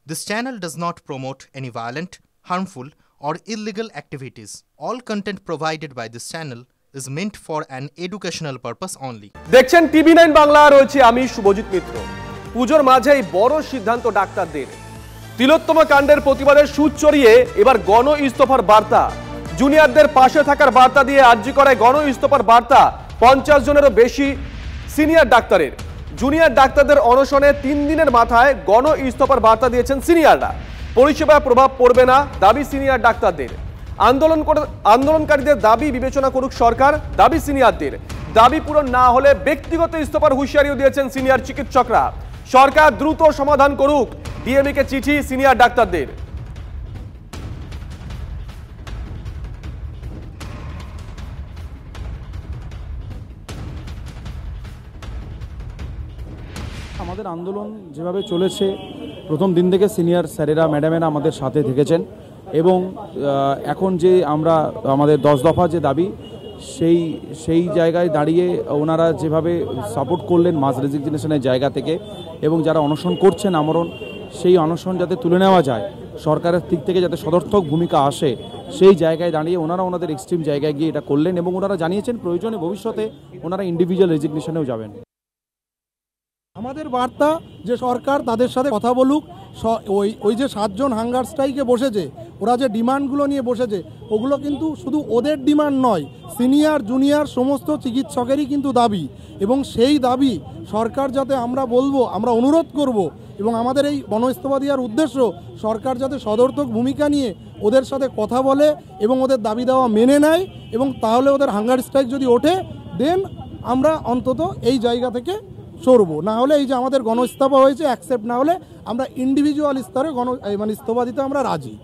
This channel does not promote any violent, harmful, or illegal activities. All content provided by this channel is meant for an educational purpose only. দেখছেন টিভি9 বাংলা, রয়েছে আমি শুভজিৎ মিত্র। পুজোর মাঝেই বড় সিদ্ধান্ত ডাক্তারদের। তিলোত্তমা কাণ্ডের প্রতিবাদের সুর চড়িয়ে এবার গণ ইস্তফার বার্তা। জুনিয়রদের পাশে থাকার বার্তা দিয়ে আরজি করায় গণ ইস্তফার বার্তা 50 জনেরও বেশি সিনিয়র ডাক্তারের। জুনিয়র ডাক্তারদের অনশনে 3 দিনের মাথায় গণ ইস্তফার বার্তা দিয়েছেন সিনিয়ররা। পরিষেবায় প্রভাব পড়বে না দাবি সিনিয়র ডাক্তারদের। আন্দোলনকারীদের দাবি বিবেচনা করুক সরকার, দাবি সিনিয়রদের। দাবি পূরণ না হলে ব্যক্তিগত ইস্তফার হুঁশিয়ারিও দিয়েছেন সিনিয়র চিকিৎসকরা। সরকার দ্রুত সমাধান করুক, ডিএমই কে চিঠি সিনিয়র ডাক্তারদের। আমাদের আন্দোলন যেভাবে চলেছে, প্রথম দিন থেকে সিনিয়র স্যারেরা ম্যাডামেরা আমাদের সাথে থেকেছেন এবং এখন যে আমরা আমাদের 10 দফা যে দাবি সেই জায়গায় দাঁড়িয়ে ওনারা যেভাবে সাপোর্ট করলেন মাস রেজিগনেশনের জায়গা থেকে, এবং যারা অনশন করছেন আমরণ, সেই অনশন যাতে তুলে নেওয়া যায়, সরকারের দিক থেকে যাতে সদর্থক ভূমিকা আসে, সেই জায়গায় দাঁড়িয়ে ওনারা ওনাদের এক্সট্রিম জায়গায় গিয়ে এটা করলেন এবং ওনারা জানিয়েছেন প্রয়োজনে ভবিষ্যতে ওনারা ইন্ডিভিজুয়াল রেজিগনেশনেও যাবেন। আমাদের বার্তা যে সরকার তাদের সাথে কথা বলুক। ওই যে 7 জন হাঙ্গার স্ট্রাইকে বসেছে, ওরা যে ডিমান্ডগুলো নিয়ে বসেছে, ওগুলো কিন্তু শুধু ওদের ডিমান্ড নয়, সিনিয়র জুনিয়র সমস্ত চিকিৎসকেরই কিন্তু দাবি। এবং সেই দাবি সরকার যাতে আমরা অনুরোধ করব, এবং আমাদের এই গণ ইস্তফা দেওয়ার উদ্দেশ্য সরকার যাতে সদর্থক ভূমিকা নিয়ে ওদের সাথে কথা বলে এবং ওদের দাবি দেওয়া মেনে নেয়, এবং তাহলে ওদের হাঙ্গার স্ট্রাইক যদি ওঠে, দেন আমরা অন্তত এই জায়গা থেকে সরবো। না হলে এই যে আমাদের গণ ইস্তফা হয়েছে অ্যাকসেপ্ট না হলে আমরা ইন্ডিভিজুয়াল স্তরে ইস্তফা দিতে আমরা রাজি।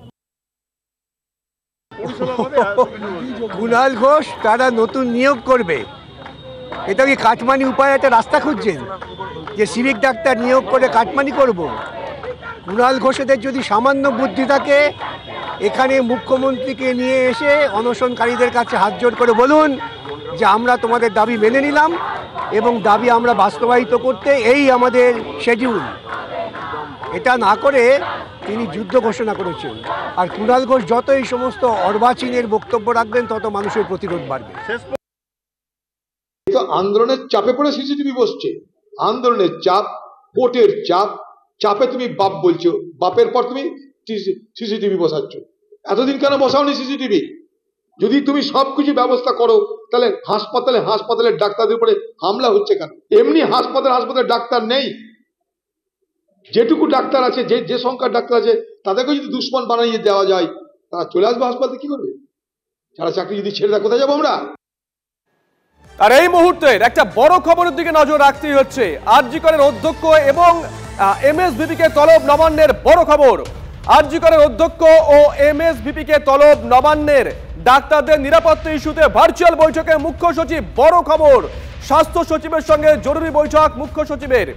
কুণাল ঘোষ তারা নতুন নিয়োগ করবে, এটা কি কাটমানি উপায় একটা রাস্তা খুঁজছেন যে সিভিক ডাক্তার নিয়োগ করে কাটমানি করব? কুণাল ঘোষেদের যদি সামান্য বুদ্ধি থাকে, এখানে মুখ্যমন্ত্রীকে নিয়ে এসে অনশনকারীদের কাছে হাত জোড় করে বলুন যে আমরা তোমাদের দাবি মেনে নিলাম এবং দাবি আমরা বাস্তবায়িত করতে এই আমাদের শিডিউল। এটা না করে তিনি যুদ্ধ ঘোষণা করেছেন। আর কুণাল ঘোষ যত এই সমস্ত অর্বাচীনের বক্তব্য রাখবেন, তত মানুষের প্রতিরোধ বাড়বে। আন্দোলনের চাপে পড়ে সিসিটিভি বসছে, আন্দোলনের চাপ, কোর্টের চাপে তুমি বাপ বলছো, বাপের পর তুমি সিসিটিভি বসাচ্ছ। এতদিন কেন বসাওনি সিসিটিভি? যদি তুমি সবকিছু ব্যবস্থা করো, তাহলে হাসপাতালের ডাক্তারদের উপরে হামলা হচ্ছে কেন? এমনি হাসপাতালে ডাক্তার নেই। যেটুকু ডাক্তার আছে, যে সংখ্যার ডাক্তার আছে, তাদেরকে যদি দুশ্মন বানিয়ে দেওয়া যায়, তারা চলে আসবে হাসপাতালে। কি করবে? যারা চাকরি যদি ছেড়ে দেয়, কোথায় যাবো আমরা? আর এই মুহূর্তে একটা বড় খবরের দিকে নজর রাখতেই হচ্ছে। আরজি করের অধ্যক্ষ এবং এমএসভিপি কে তলব নবান্নের বড় খবর। আরজি করের অধ্যক্ষ ও এমএসভিপি কে তলব নবান্নের। ডাক্তারদের নিরাপত্তা ইস্যুতে ভার্চুয়াল বৈঠকে মুখ্য সচিব, বড় খবর। স্বাস্থ্য সচিবের সঙ্গে জরুরি বৈঠক মুখ্য সচিবের।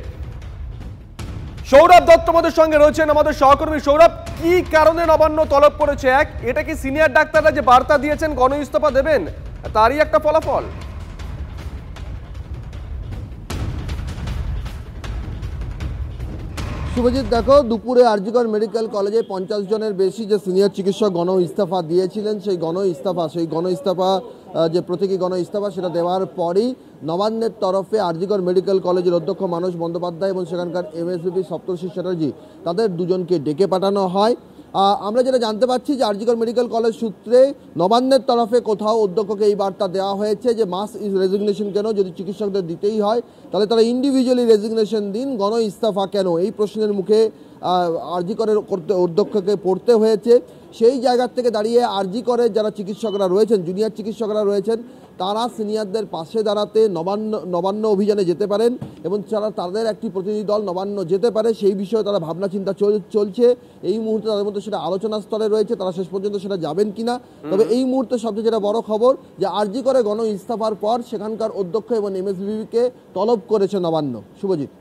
সৌরভ দত্ত আমাদের সঙ্গে রয়েছেন, আমাদের সহকর্মী। সৌরভ, কি কারণে নবান্ন তলব করেছে? এটা কি সিনিয়র ডাক্তাররা যে বার্তা দিয়েছেন গণ ইস্তফা দেবেন, তারই একটা ফলাফল? শুভজিৎ, দেখো, দুপুরে আরজি কর মেডিকেল কলেজে 50 জনের বেশি যে সিনিয়র চিকিৎসক গণ ইস্তফা দিয়েছিলেন, সেই গণ ইস্তফা যে প্রতীকী গণ ইস্তফা, সেটা দেওয়ার পরই নবান্নের তরফে আরজি কর মেডিকেল কলেজের অধ্যক্ষ মানস বন্দ্যোপাধ্যায় এবং সেখানকার এমএসভিপি সপ্তর্ষি চ্যাটার্জি, তাদের দুজনকে ডেকে পাঠানো হয়। আমরা যেটা জানতে পারছি যে আরজি কর মেডিকেল কলেজ সূত্রে নবান্নের তরফে কোথাও অধ্যক্ষকে এই বার্তা দেওয়া হয়েছে যে মাস রেজিগনেশন কেন? যদি চিকিৎসকদের দিতেই হয় তাহলে তারা ইন্ডিভিজুয়ালি রেজিগনেশন দিন, গণ ইস্তফা কেন? এই প্রশ্নের মুখে আরজি করের অধ্যক্ষকে পড়তে হয়েছে। সেই জায়গার থেকে দাঁড়িয়ে আরজি করের যারা চিকিৎসকরা রয়েছেন, জুনিয়র চিকিৎসকরা রয়েছেন, তারা সিনিয়রদের পাশে দাঁড়াতে নবান্ন অভিযানে যেতে পারেন এবং তাদের একটি প্রতিনিধি দল নবান্ন যেতে পারে, সেই বিষয়ে তারা ভাবনা চিন্তা চলছে। এই মুহূর্তে তাদের মধ্যে সেটা আলোচনা স্তরে রয়েছে, তারা শেষ পর্যন্ত সেটা যাবেন কিনা। তবে এই মুহূর্তে সবচেয়ে যেটা বড় খবর যে আরজি করে গণ ইস্তফার পর সেখানকার অধ্যক্ষ এবং এমএসভিপিকে তলব করেছে নবান্ন। শুভজিৎ।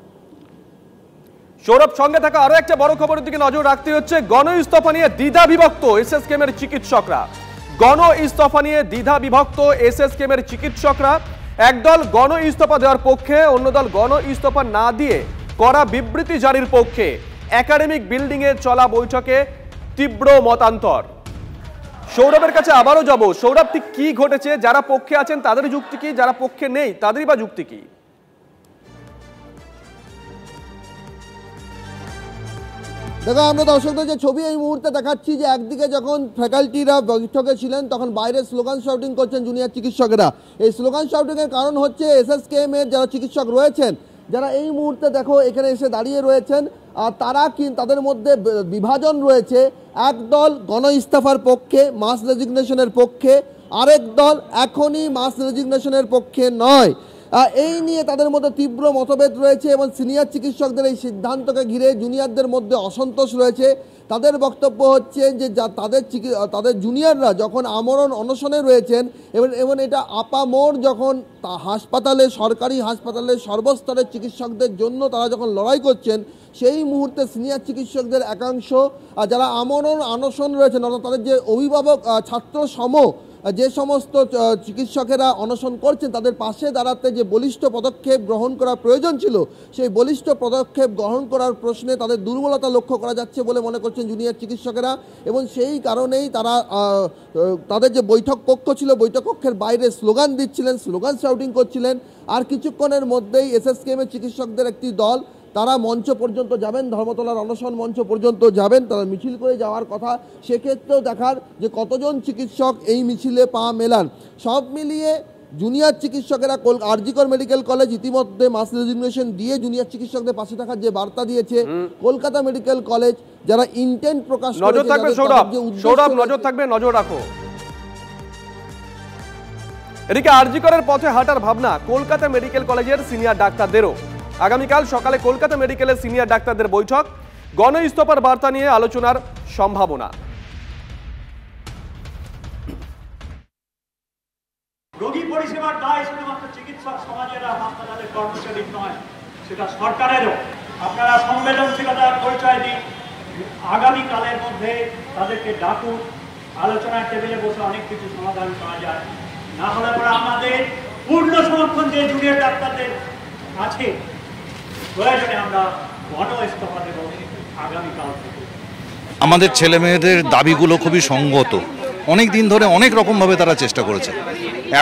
সৌরভ, সঙ্গে থাকা আরো একটা বড় খবরের দিকে নজর রাখতে হচ্ছে। গণ ইস্তফা নিয়ে দ্বিধা বিভক্ত এসএসকেএমের চিকিৎসকরা। গণ ইস্তফা নিয়ে দ্বিধা বিভক্ত এসএসকেএমের চিকিৎসকরা। একদল গণ ইস্তফা দেওয়ার পক্ষে, অন্য দল গণ ইস্তফা না দিয়ে কড়া বিবৃতি জারির পক্ষে। একাডেমিক বিল্ডিংয়ে চলা বৈঠকে তীব্র মতান্তর। সৌরভের কাছে আবারও যাব। সৌরভ, ঠিক কি ঘটেছে? যারা পক্ষে আছেন তাদের যুক্তি কি, যারা পক্ষে নেই তাদেরই বা যুক্তি কি? দেখো, আমরা দর্শকদের যে ছবি এই মুহূর্তে দেখাচ্ছি, যে একদিকে যখন ফ্যাকাল্টিরা বৈঠকে ছিলেন তখন বাইরে স্লোগান শাউটিং করছেন জুনিয়র চিকিৎসকেরা। এই স্লোগান শাউটিংয়ের কারণ হচ্ছে এসএসকেএম এর যারা চিকিৎসক রয়েছেন, যারা এই মুহূর্তে দেখো এখানে এসে দাঁড়িয়ে রয়েছেন, আর তারা তাদের মধ্যে বিভাজন রয়েছে। এক দল গণ ইস্তফার পক্ষে, মাস রেজিগনেশনের পক্ষে, আরেক দল এখনই মাস রেজিগনেশনের পক্ষে নয়। এই নিয়ে তাদের মধ্যে তীব্র মতভেদ রয়েছে এবং সিনিয়র চিকিৎসকদের এই সিদ্ধান্তকে ঘিরে জুনিয়রদের মধ্যে অসন্তোষ রয়েছে। তাদের বক্তব্য হচ্ছে যে তাদের জুনিয়ররা যখন আমরণ অনশনে রয়েছেন এবং এটা আপামোর যখন হাসপাতালে, সরকারি হাসপাতালে সর্বস্তরের চিকিৎসকদের জন্য তারা যখন লড়াই করছেন, সেই মুহূর্তে সিনিয়র চিকিৎসকদের একাংশ যারা আমরণ অনশন রয়েছেন, অর্থাৎ তাদের যে অভিভাবক ছাত্র সম যে সমস্ত চিকিৎসকেরা অনশন করছেন, তাদের পাশে দাঁড়াতে যে বলিষ্ঠ পদক্ষেপ গ্রহণ করা প্রয়োজন ছিল, সেই বলিষ্ঠ পদক্ষেপ গ্রহণ করার প্রশ্নে তাদের দুর্বলতা লক্ষ্য করা যাচ্ছে বলে মনে করছেন জুনিয়র চিকিৎসকেরা। এবং সেই কারণেই তারা তাদের যে বৈঠক কক্ষ ছিল, বৈঠক কক্ষের বাইরে স্লোগান দিচ্ছিলেন, স্লোগান শাউটিং করছিলেন। আর কিছুক্ষণের মধ্যেই এসএসকেএমের চিকিৎসকদের একটি দল তারা মঞ্চ পর্যন্ত যাবেন, ধর্মতলার অনশন মঞ্চ পর্যন্ত যাবেন, তারা মিছিল করে যাওয়ার কথা। সেক্ষেত্রেও দেখার যে কতজন চিকিৎসক এই মিছিলে পা মেলান। সব মিলিয়ে জুনিয়র চিকিৎসকেরা আরজিকর মেডিকেল কলেজ ইতিমধ্যে মাস রেজিগনেশন দিয়ে জুনিয়র চিকিৎসকদের পাশে থাকার যে বার্তা দিয়েছে, কলকাতা মেডিকেল কলেজ যারা ইন্টেন্ট প্রকাশ করেছে, নজর থাকবে নজর রাখো। এদিকে আরজিকরের পথে হাঁটার ভাবনা কলকাতা মেডিকেল কলেজের সিনিয়র ডাক্তারদেরও। আগামীকাল সকালে কলকাতা মেডিকেলের সিনিয়র ডাক্তারদের বৈঠক, গণ ইস্তফার বার্তা নিয়ে আলোচনার সম্ভাবনা। রোগী পরিষেবার দায় শুধুমাত্র চিকিৎসক সমাজের হাসপাতালের কর্মচারীর নয়, সেটা সরকারেরও। আপনারা সংবেদনশীলতার পরিচয় দিন, আগামীকালের মধ্যে তাদেরকে ডাকুন, আলোচনার টেবিলে বসে অনেক কিছু সমাধান করা যায়। না হলে পরে আমাদের পূর্ণ সমর্থন যে জুনিয়র ডাক্তারদের আছে, প্রয়োজনে আমরা গণ ইস্তফা দেব আগামীকাল থেকে। আমাদের ছেলে মেয়েদের দাবিগুলো খুবই সঙ্গত, অনেক দিন ধরে অনেক রকমভাবে তারা চেষ্টা করেছে।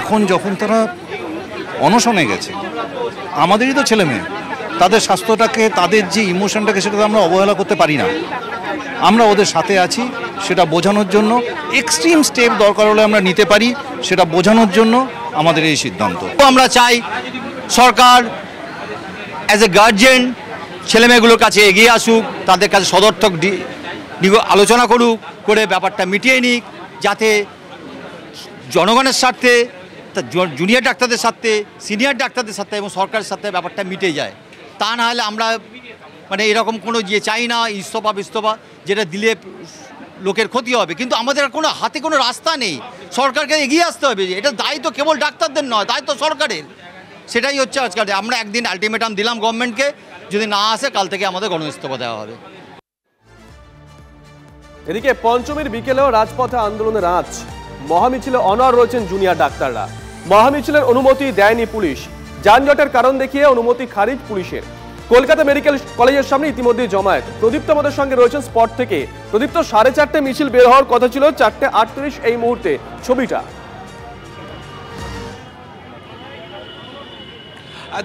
এখন যখন তারা অনশনে গেছে, আমাদেরই তো ছেলে মেয়ে, তাদের স্বাস্থ্যটাকে, তাদের যে ইমোশনটাকে, সেটা আমরা অবহেলা করতে পারি না। আমরা ওদের সাথে আছি, সেটা বোঝানোর জন্য এক্সট্রিম স্টেপ দরকার হলে আমরা নিতে পারি, সেটা বোঝানোর জন্য আমাদের এই সিদ্ধান্ত। আমরা চাই সরকার অ্যাজ এ গার্জিয়ান ছেলেমেয়েগুলোর কাছে এগিয়ে আসুক, তাদের কাছে সদর্থক আলোচনা করুক, করে ব্যাপারটা মিটিয়ে নিক, যাতে জনগণের স্বার্থে, জুনিয়র ডাক্তারদের স্বার্থে, সিনিয়র ডাক্তারদের স্বার্থে এবং সরকারের স্বার্থে ব্যাপারটা মিটে যায়। তা না হলে আমরা এরকম কোনো চাই না ইস্তফা, যেটা দিলে লোকের ক্ষতি হবে। কিন্তু আমাদের কোনো হাতে কোনো রাস্তা নেই, সরকারকে এগিয়ে আসতে হবে। এটা দায়িত্ব কেবল ডাক্তারদের নয়, দায়িত্ব সরকারের। সেটাই হচ্ছে আজকাল। আমরা একদিন আলটিমেটাম দিলাম গভর্নমেন্টকে, যদি না আসে কাল থেকে আমাদের গণ ইস্তফা দেওয়া হবে। এদিকে পঞ্চমীর বিকেলেও রাজপথে আন্দোলনের আঁচ, মহামিছিলে অনড় রয়েছেন জুনিয়র ডাক্তাররা। মহামিছিলের অনুমতি দেয়নি পুলিশ, যানজটের কারণ দেখিয়ে অনুমতি খারিজ পুলিশের। কলকাতা মেডিকেল কলেজের সামনে ইতিমধ্যেই জমায়েত। প্রদীপ্ত আমাদের সঙ্গে রয়েছেন স্পট থেকে। প্রদীপ্ত, 4:30 মিছিল বের হওয়ার কথা ছিল, 4:38 এই মুহূর্তে ছবিটা।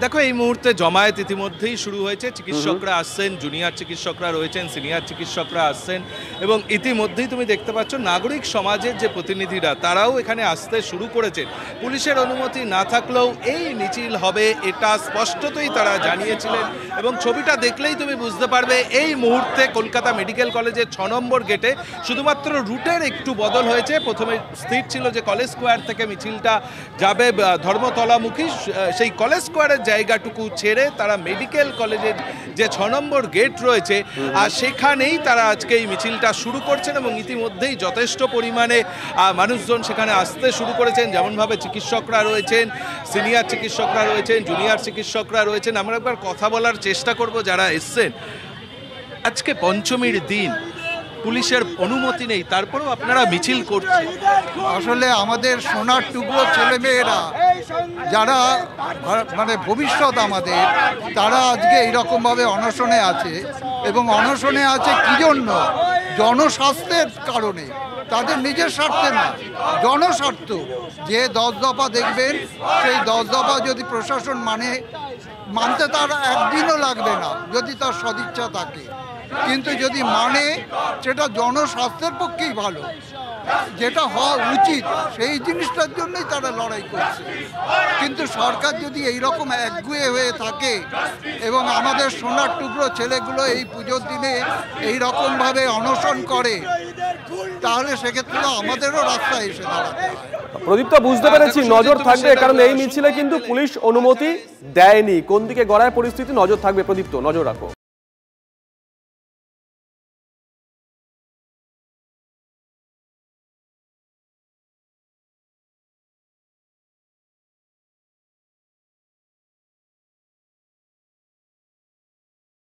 দেখো, এই মুহূর্তে জমায়েত ইতিমধ্যেই শুরু হয়েছে। চিকিৎসকরা আসছেন, জুনিয়র চিকিৎসকরা রয়েছেন, সিনিয়র চিকিৎসকরা আসছেন, এবং ইতিমধ্যেই তুমি দেখতে পাচ্ছ নাগরিক সমাজের যে প্রতিনিধিরা তারাও এখানে আসতে শুরু করেছেন। পুলিশের অনুমতি না থাকলেও এই মিছিল হবে, এটা স্পষ্টতই তারা জানিয়েছিলেন। এবং ছবিটা দেখলেই তুমি বুঝতে পারবে এই মুহূর্তে কলকাতা মেডিকেল কলেজের 6 নম্বর গেটে শুধুমাত্র রুটের একটু বদল হয়েছে। প্রথমে স্থির ছিল যে কলেজ স্কোয়ার থেকে মিছিলটা যাবে ধর্মতলামুখী, সেই কলেজ স্কোয়ারের জায়গাটুকু ছেড়ে তারা মেডিকেল কলেজের যে 6 নম্বর গেট রয়েছে, আর সেখানেই তারা আজকে এই মিছিলটা শুরু করছেন। এবং ইতিমধ্যেই যথেষ্ট পরিমাণে মানুষজন সেখানে আসতে শুরু করেছেন। যেমনভাবে চিকিৎসকরা রয়েছেন, সিনিয়র চিকিৎসকরা রয়েছেন, জুনিয়র চিকিৎসকরা রয়েছেন। আমরা একবার কথা বলার চেষ্টা করব যারা এসছেন। আজকে পঞ্চমীর দিন, পুলিশের অনুমতি নেই, তারপরেও আপনারা মিছিল করছেন। আসলে আমাদের সোনার টুকরো ছেলেমেয়েরা যারা মানে ভবিষ্যৎ আমাদের, তারা আজকে এইরকমভাবে অনশনে আছে, এবং অনশনে আছে কি জন্য? জনস্বাস্থ্যের কারণে, তাদের নিজের স্বার্থে না, জনস্বার্থ। যে 10 দফা দেখবেন, সেই 10 দফা যদি প্রশাসন মানতে তার একদিনও লাগবে না, যদি তার সদিচ্ছা থাকে। কিন্তু যদি সেটা জনস্বাস্থ্যের পক্ষেই ভালো, যেটা হওয়া উচিত, সেই জিনিসটার জন্যই তারা লড়াই করছে। কিন্তু সরকার যদি এইরকম একগুঁয়ে হয়ে থাকে এবং আমাদের সোনার টুকরো ছেলেগুলো এই পুজোর দিনে এইরকমভাবে অনশন করে, তাহলে সেক্ষেত্রে আমাদেরও রাস্তায় এসে দাঁড়াতে হয়। প্রদীপ্ত, বুঝতে পেরেছি নজর থাকবে, কারণ এই মিছিলে কিন্তু পুলিশ অনুমতি দেয়নি। কোন দিকে গড়ায় পরিস্থিতি, নজর থাকবে। প্রদীপ্ত, নজর রাখো।